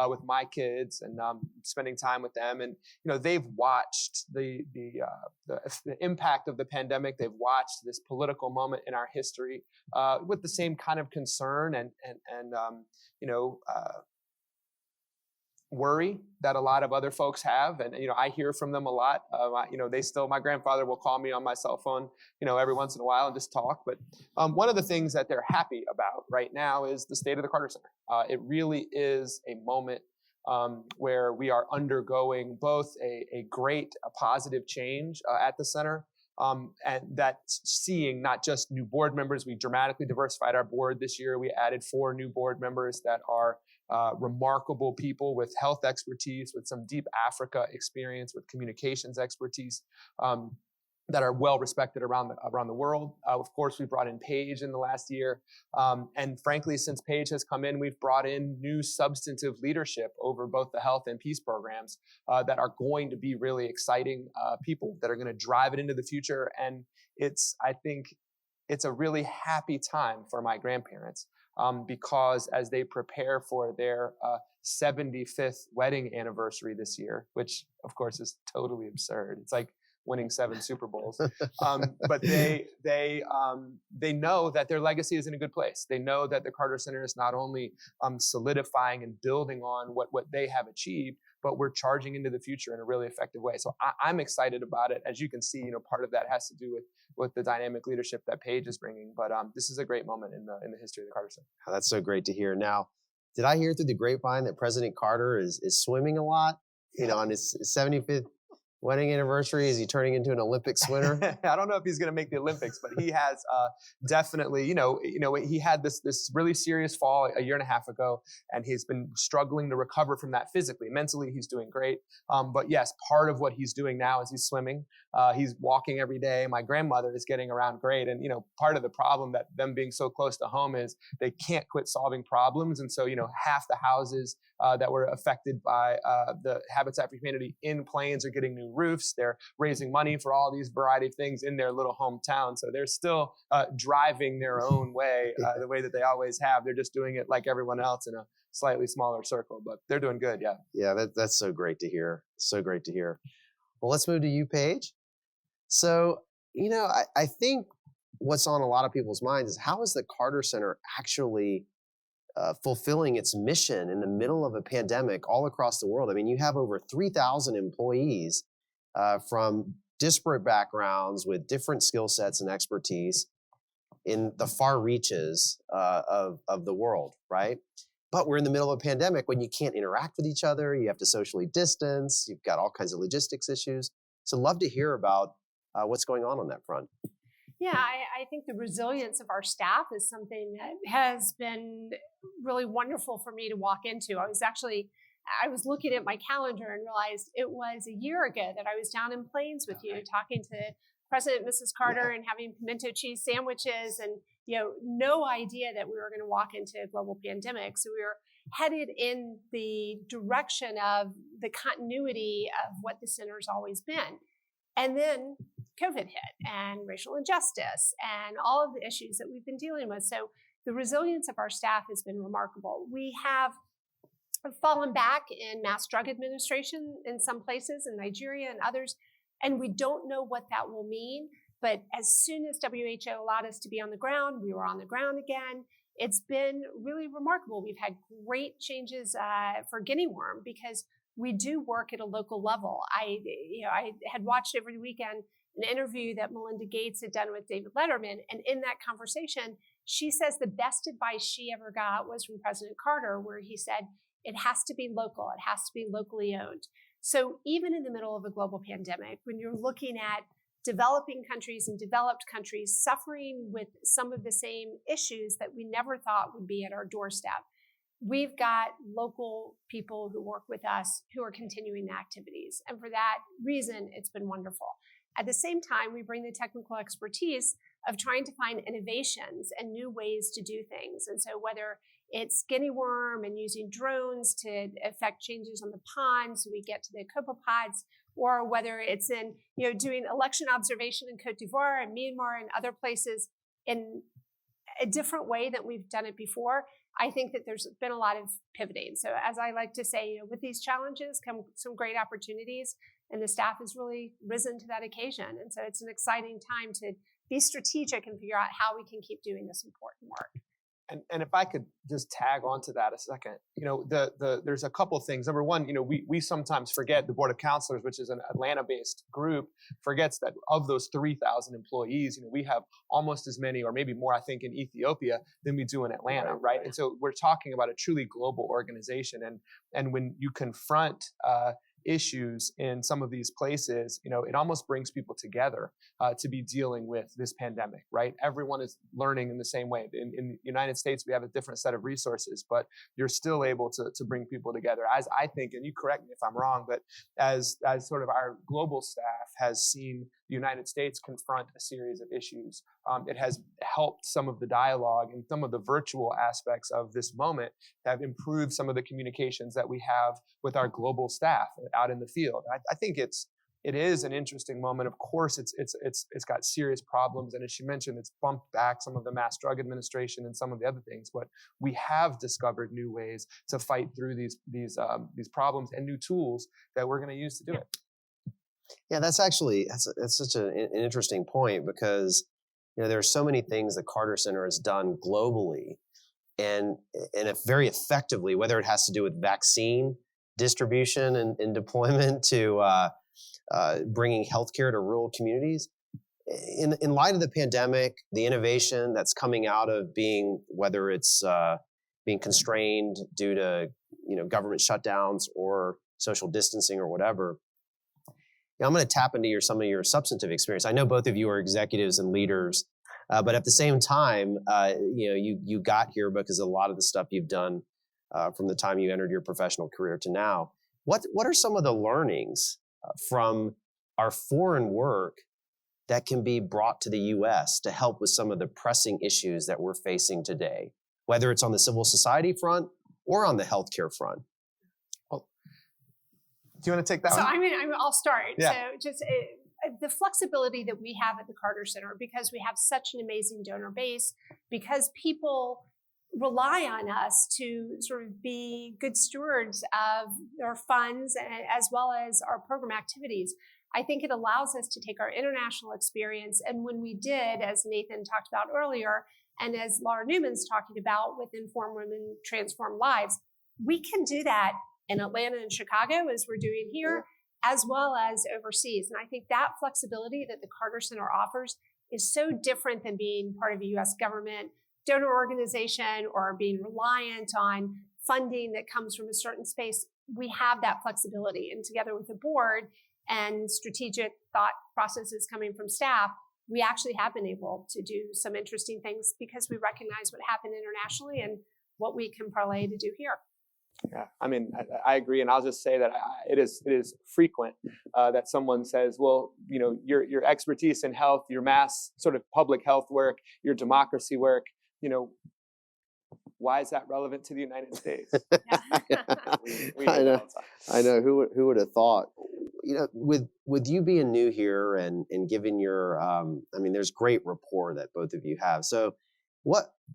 with my kids and spending time with them. And they've watched the impact of the pandemic. They've watched this political moment in our history with the same kind of concern and worry that a lot of other folks have. And, I hear from them a lot. My grandfather will call me on my cell phone, every once in a while and just talk. But one of the things that they're happy about right now is the state of the Carter Center. It really is a moment where we are undergoing both a great, positive change at the center, and that's seeing not just new board members. We dramatically diversified our board this year. We added 4 new board members that are remarkable people with health expertise, with some deep Africa experience, with communications expertise, that are well respected around the world. Of course, we brought in Paige in the last year. And frankly, since Paige has come in, we've brought in new substantive leadership over both the health and peace programs that are going to be really exciting people that are going to drive it into the future. And I think it's a really happy time for my grandparents because as they prepare for their 75th wedding anniversary this year, which of course is totally absurd. It's like winning 7 Super Bowls. But they know that their legacy is in a good place. They know that the Carter Center is not only solidifying and building on what they have achieved, but we're charging into the future in a really effective way. So I'm excited about it. As you can see, part of that has to do with the dynamic leadership that Paige is bringing. But this is a great moment in the history of the Carter Center. Oh, that's so great to hear. Now, did I hear through the grapevine that President Carter is swimming a lot? On his 75th wedding anniversary, is he turning into an Olympic swimmer? I don't know if he's going to make the Olympics, but he has definitely, he had this really serious fall a year and a half ago, and he's been struggling to recover from that physically. Mentally, he's doing great. But yes, part of what he's doing now is he's swimming. He's walking every day. My grandmother is getting around great. And, part of the problem that them being so close to home is they can't quit solving problems. And so, half the houses that were affected by the Habitat for Humanity in Plains are getting new roofs. They're raising money for all these variety of things in their little hometown. So they're still driving their own way, the way that they always have. They're just doing it like everyone else in a slightly smaller circle, but they're doing good. Yeah. Yeah, that's so great to hear. So great to hear. Well, let's move to you, Paige. So, I think what's on a lot of people's minds is how is the Carter Center actually fulfilling its mission in the middle of a pandemic all across the world? I mean, you have over 3,000 employees from disparate backgrounds with different skill sets and expertise in the far reaches of the world, right? But we're in the middle of a pandemic when you can't interact with each other. You have to socially distance. You've got all kinds of logistics issues. So love to hear about what's going on that front. Yeah, I think the resilience of our staff is something that has been really wonderful for me to walk into. I was actually I was looking at my calendar and realized it was a year ago that I was down in Plains with you, talking to President and Mrs. Carter and having pimento cheese sandwiches, and no idea that we were going to walk into a global pandemic. So we were headed in the direction of the continuity of what the center's always been. And then COVID hit, and racial injustice, and all of the issues that we've been dealing with. So the resilience of our staff has been remarkable. We have fallen back in mass drug administration in some places, in Nigeria and others, and we don't know what that will mean. But as soon as WHO allowed us to be on the ground, we were on the ground again. It's been really remarkable. We've had great changes for guinea worm, because we do work at a local level. I had watched over the weekend an interview that Melinda Gates had done with David Letterman, and in that conversation, she says the best advice she ever got was from President Carter, where he said, it has to be local, it has to be locally owned. So even in the middle of a global pandemic, when you're looking at developing countries and developed countries suffering with some of the same issues that we never thought would be at our doorstep, we've got local people who work with us who are continuing the activities. And for that reason, it's been wonderful. At the same time, we bring the technical expertise of trying to find innovations and new ways to do things. And so whether it's guinea worm and using drones to affect changes on the pond so we get to the copepods, or whether it's in doing election observation in Cote d'Ivoire and Myanmar and other places in a different way than we've done it before, I think that there's been a lot of pivoting. So as I like to say, with these challenges come some great opportunities, and the staff has really risen to that occasion. And so it's an exciting time to be strategic and figure out how we can keep doing this important work. And if I could just tag onto that a second, there's a couple of things. Number one, we sometimes forget, the Board of Councilors, which is an Atlanta-based group, forgets that of those 3,000 employees, we have almost as many, or maybe more, I think, in Ethiopia than we do in Atlanta, right? And so we're talking about a truly global organization. And when you confront issues in some of these places, it almost brings people together to be dealing with this pandemic, right? Everyone is learning in the same way. In the United States, we have a different set of resources, but you're still able to bring people together. As I think, and you correct me if I'm wrong, but as sort of our global staff has seen the United States confront a series of issues, it has helped some of the dialogue and some of the virtual aspects of this moment have improved some of the communications that we have with our global staff out in the field. I think it is an interesting moment. Of course, it's got serious problems, and as she mentioned, it's bumped back some of the mass drug administration and some of the other things. But we have discovered new ways to fight through these problems and new tools that we're going to use to do it. Yeah, that's such an interesting point, because there are so many things the Carter Center has done globally, and very effectively, whether it has to do with vaccine distribution and deployment to bringing healthcare to rural communities. In light of the pandemic, the innovation that's coming out of whether it's being constrained due to government shutdowns or social distancing or whatever, I'm going to tap into some of your substantive experience. I know both of you are executives and leaders, but at the same time, you got here because of a lot of the stuff you've done from the time you entered your professional career to now. What are some of the learnings from our foreign work that can be brought to the U.S. to help with some of the pressing issues that we're facing today, whether it's on the civil society front or on the healthcare front? Do you want to take that one? So I'll start. Yeah. So just the flexibility that we have at the Carter Center, because we have such an amazing donor base, because people rely on us to sort of be good stewards of their funds as well as our program activities. I think it allows us to take our international experience, and when we did, as Nathan talked about earlier, and as Laura Newman's talking about with Inform Women, Transform Lives, we can do that in Atlanta and Chicago, as we're doing here, as well as overseas. And I think that flexibility that the Carter Center offers is so different than being part of a U.S. government donor organization or being reliant on funding that comes from a certain space. We have that flexibility, and together with the board and strategic thought processes coming from staff, we actually have been able to do some interesting things because we recognize what happened internationally and what we can parlay to do here. Yeah, I mean, I agree, and I'll just say that it is frequent that someone says, well, you know, your expertise in health, your mass sort of public health work, your democracy work, you know, why is that relevant to the United States? we I know. all the time. I know. Who would have thought? You know, with you being new here and giving your, I mean, there's great rapport that both of you have. So,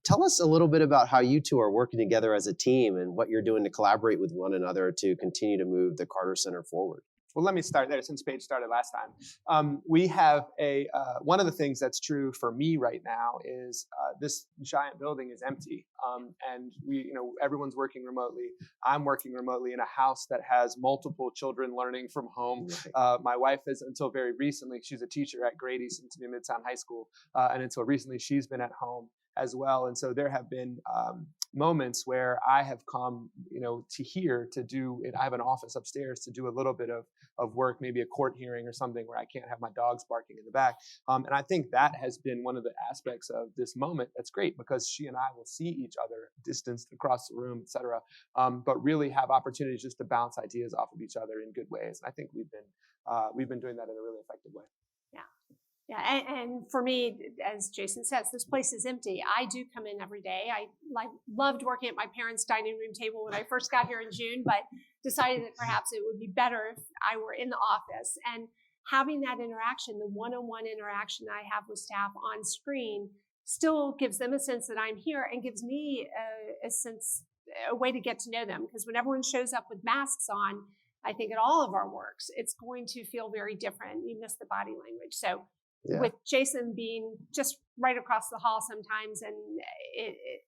tell us a little bit about how you two are working together as a team and what you're doing to collaborate with one another to continue to move the Carter Center forward. Well, let me start there since Paige started last time. We have one of the things that's true for me right now is this giant building is empty, and everyone's working remotely. I'm working remotely in a house that has multiple children learning from home. Right. My wife is, until very recently, she's a teacher at Grady Midtown High School, and until recently she's been at home as well. And so there have been moments where I have come, to here to do it. I have an office upstairs to do a little bit of work, maybe a court hearing or something where I can't have my dogs barking in the back. And I think that has been one of the aspects of this moment that's great, because she and I will see each other distanced across the room, et cetera, but really have opportunities just to bounce ideas off of each other in good ways. And I think we've been doing that in a really effective way. Yeah, and for me, as Jason says, this place is empty. I do come in every day. I loved working at my parents' dining room table when I first got here in June, but decided that perhaps it would be better if I were in the office. And having that interaction, the one-on-one interaction I have with staff on screen, still gives them a sense that I'm here and gives me a way to get to know them. Because when everyone shows up with masks on, I think at all of our works, it's going to feel very different. You miss the body language. So with Jason being just right across the hall sometimes, and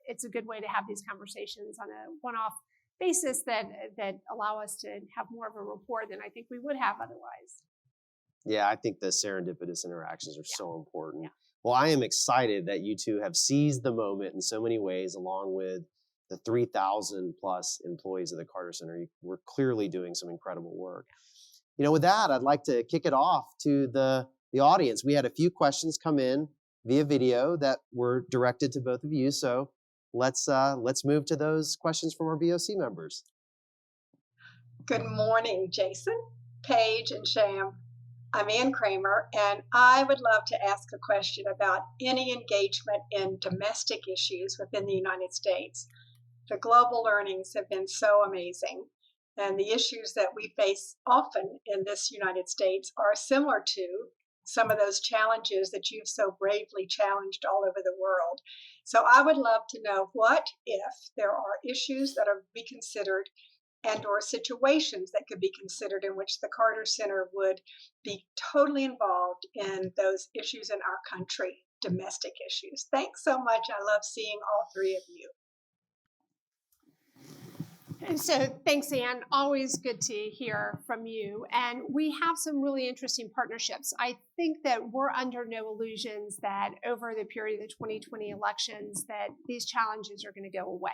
it's a good way to have these conversations on a one-off basis that allow us to have more of a rapport than I think we would have otherwise. Yeah, I think the serendipitous interactions are so important. Yeah. Well, I am excited that you two have seized the moment in so many ways, along with the 3,000 plus employees of the Carter Center. We're clearly doing some incredible work. With that, I'd like to kick it off to the audience. We had a few questions come in via video that were directed to both of you. So let's move to those questions from our VOC members. Good morning, Jason, Paige, and Sham. I'm Ann Kramer, and I would love to ask a question about any engagement in domestic issues within the United States. The global learnings have been so amazing, and the issues that we face often in this United States are similar to some of those challenges that you've so bravely challenged all over the world. So I would love to know, what if there are issues that are to be considered and or situations that could be considered in which the Carter Center would be totally involved in those issues in our country, domestic issues. Thanks so much. I love seeing all three of you. And so thanks, Ann. Always good to hear from you. And we have some really interesting partnerships. I think that we're under no illusions that over the period of the 2020 elections that these challenges are going to go away.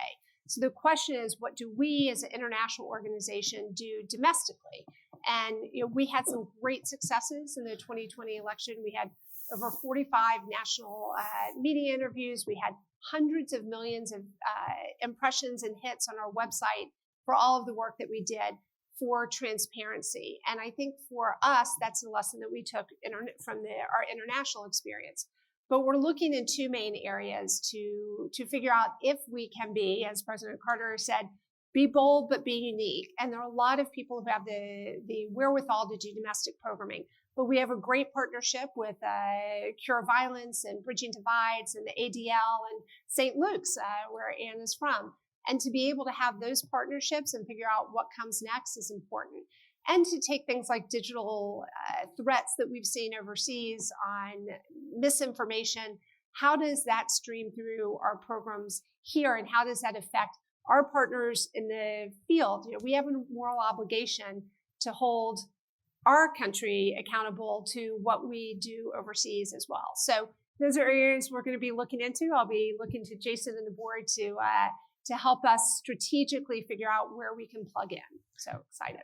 So the question is, what do we as an international organization do domestically? And we had some great successes in the 2020 election. We had over 45 national media interviews. We had hundreds of millions of impressions and hits on our website for all of the work that we did for transparency. And I think for us, that's a lesson that we took from our international experience. But we're looking in two main areas to figure out if we can be, as President Carter said, be bold but be unique. And there are a lot of people who have the wherewithal to do domestic programming. But we have a great partnership with Cure Violence and Bridging Divides and the ADL and St. Luke's, where Ann is from. And to be able to have those partnerships and figure out what comes next is important. And to take things like digital threats that we've seen overseas on misinformation, how does that stream through our programs here, and how does that affect our partners in the field? We have a moral obligation to hold our country accountable to what we do overseas as well. So those are areas we're going to be looking into. I'll be looking to Jason and the board to help us strategically figure out where we can plug in. So excited.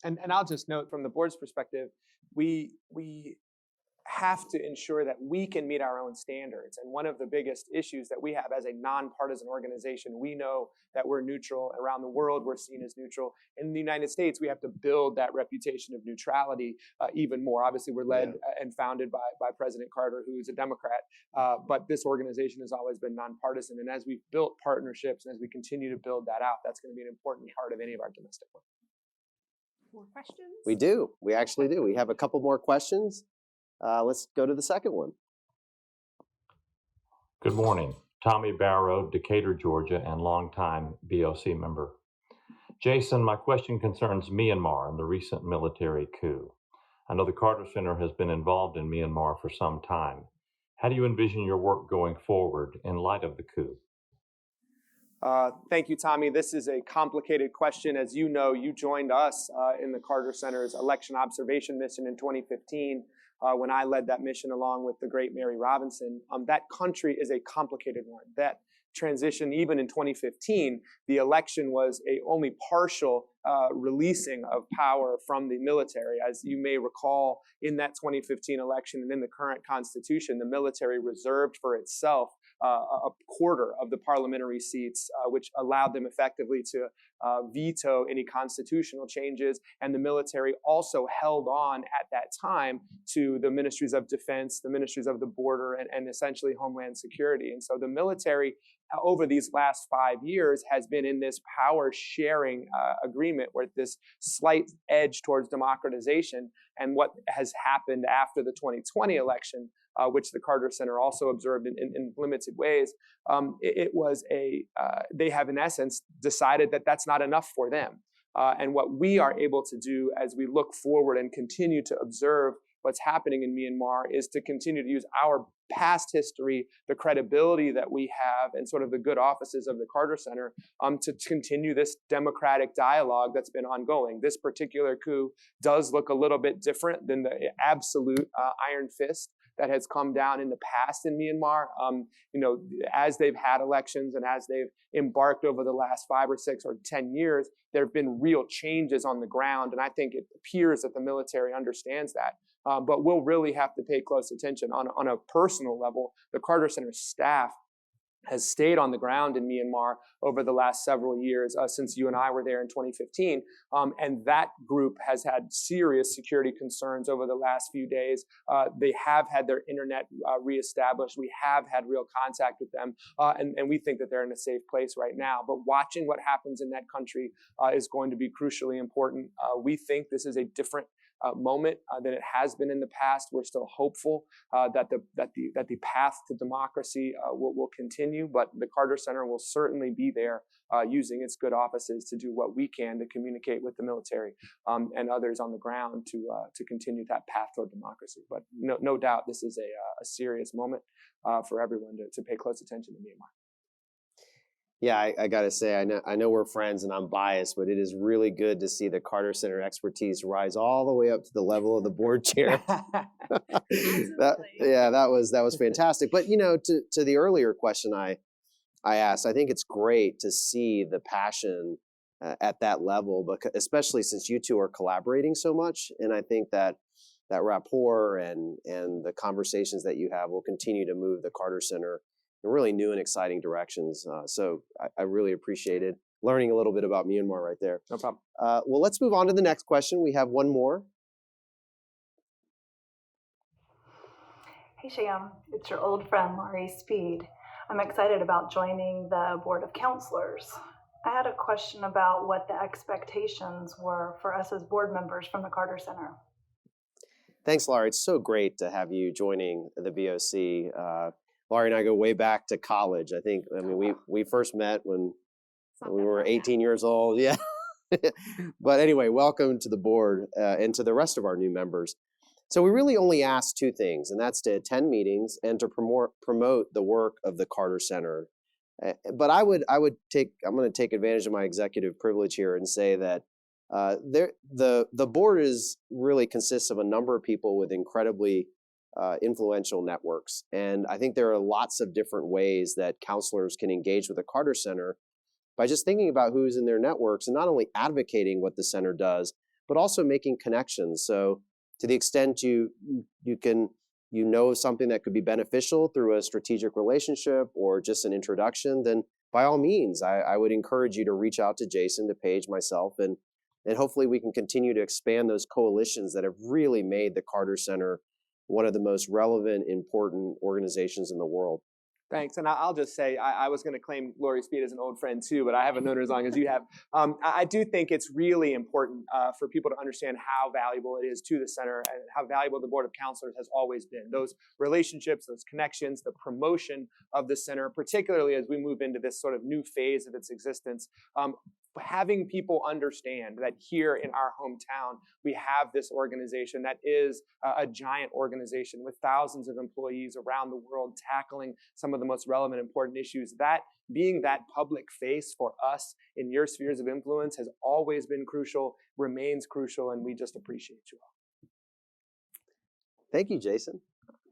And I'll just note from the board's perspective, we have to ensure that we can meet our own standards. And one of the biggest issues that we have as a nonpartisan organization, we know that we're neutral. Around the world, we're seen as neutral. In the United States, we have to build that reputation of neutrality even more. Obviously, we're led and founded by President Carter, who is a Democrat. But this organization has always been nonpartisan. And as we've built partnerships and as we continue to build that out, that's going to be an important part of any of our domestic work. More questions? We do. We actually do. We have a couple more questions. Let's go to the second one. Good morning. Tommy Barrow, Decatur, Georgia, and longtime BOC member. Jason, my question concerns Myanmar and the recent military coup. I know the Carter Center has been involved in Myanmar for some time. How do you envision your work going forward in light of the coup? Thank you, Tommy. This is a complicated question. As you know, you joined us in the Carter Center's election observation mission in 2015 when I led that mission along with the great Mary Robinson. That country is a complicated one. That transition, even in 2015, the election was a only partial releasing of power from the military. As you may recall, in that 2015 election and in the current Constitution, the military reserved for itself a quarter of the parliamentary seats, which allowed them effectively to veto any constitutional changes. And the military also held on at that time to the ministries of defense, the ministries of the border, and essentially Homeland Security. And so the military over these last 5 years has been in this power sharing agreement with this slight edge towards democratization. And what has happened after the 2020 election, which the Carter Center also observed in limited ways, they have in essence decided that that's not enough for them. And what we are able to do as we look forward and continue to observe what's happening in Myanmar is to continue to use our past history, the credibility that we have, and sort of the good offices of the Carter Center to continue this democratic dialogue that's been ongoing. This particular coup does look a little bit different than the absolute iron fist that has come down in the past in Myanmar. As they've had elections and as they've embarked over the last 5 or 6 or 10 years, there have been real changes on the ground. And I think it appears that the military understands that. But we'll really have to pay close attention on a personal level. The Carter Center staff has stayed on the ground in Myanmar over the last several years, since you and I were there in 2015. And that group has had serious security concerns over the last few days. They have had their internet reestablished. We have had real contact with them. And we think that they're in a safe place right now. But watching what happens in that country is going to be crucially important. We think this is a different moment than it has been in the past. We're still hopeful that the path to democracy will continue, but the Carter Center will certainly be there using its good offices to do what we can to communicate with the military and others on the ground to continue that path toward democracy. But no doubt this is a serious moment for everyone to pay close attention to Myanmar. Yeah, I got to say, I know we're friends and I'm biased, but it is really good to see the Carter Center expertise rise all the way up to the level of the board chair. that was fantastic. But to the earlier question I asked, I think it's great to see the passion at that level, but especially since you two are collaborating so much, and I think that rapport and the conversations that you have will continue to move the Carter Center in really new and exciting directions. So I really appreciated learning a little bit about Myanmar right there. No problem. Well, let's move on to the next question. We have one more. Hey, Sham. It's your old friend, Laurie Speed. I'm excited about joining the Board of Councilors. I had a question about what the expectations were for us as board members from the Carter Center. Thanks, Laurie. It's so great to have you joining the BOC. Laurie and I go way back to college. We first met when we were 18 years old. Yeah. But anyway, welcome to the board and to the rest of our new members. So we really only ask two things, and that's to attend meetings and to promote the work of the Carter Center. But I'm going to take advantage of my executive privilege here and say that the board really consists of a number of people with incredibly influential networks. And I think there are lots of different ways that counselors can engage with the Carter Center by just thinking about who's in their networks and not only advocating what the center does, but also making connections. So to the extent you can you know something that could be beneficial through a strategic relationship or just an introduction, then by all means, I would encourage you to reach out to Jason, to Paige, myself, and hopefully we can continue to expand those coalitions that have really made the Carter Center one of the most relevant, important organizations in the world. Thanks. And I'll just say, I was going to claim Lori Speed as an old friend too, but I haven't known her as long as you have. I do think it's really important for people to understand how valuable it is to the center and how valuable the Board of Counselors has always been. Those relationships, those connections, the promotion of the center, particularly as we move into this sort of new phase of its existence. Having people understand that here in our hometown, we have this organization that is a giant organization with thousands of employees around the world tackling some of the most relevant, important issues. That being that public face for us in your spheres of influence has always been crucial, remains crucial, and we just appreciate you all. Thank you, Jason.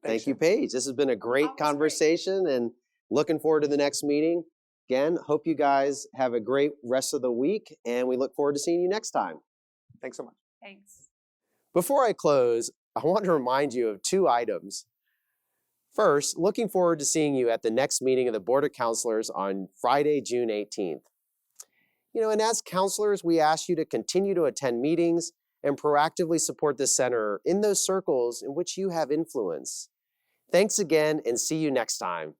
Thanks, Thank you, Paige. This has been a great conversation and looking forward to the next meeting. Again, hope you guys have a great rest of the week, and we look forward to seeing you next time. Thanks so much. Thanks. Before I close, I want to remind you of 2 items. First, looking forward to seeing you at the next meeting of the Board of Counselors on Friday, June 18th. And as counselors, we ask you to continue to attend meetings and proactively support the center in those circles in which you have influence. Thanks again, and see you next time.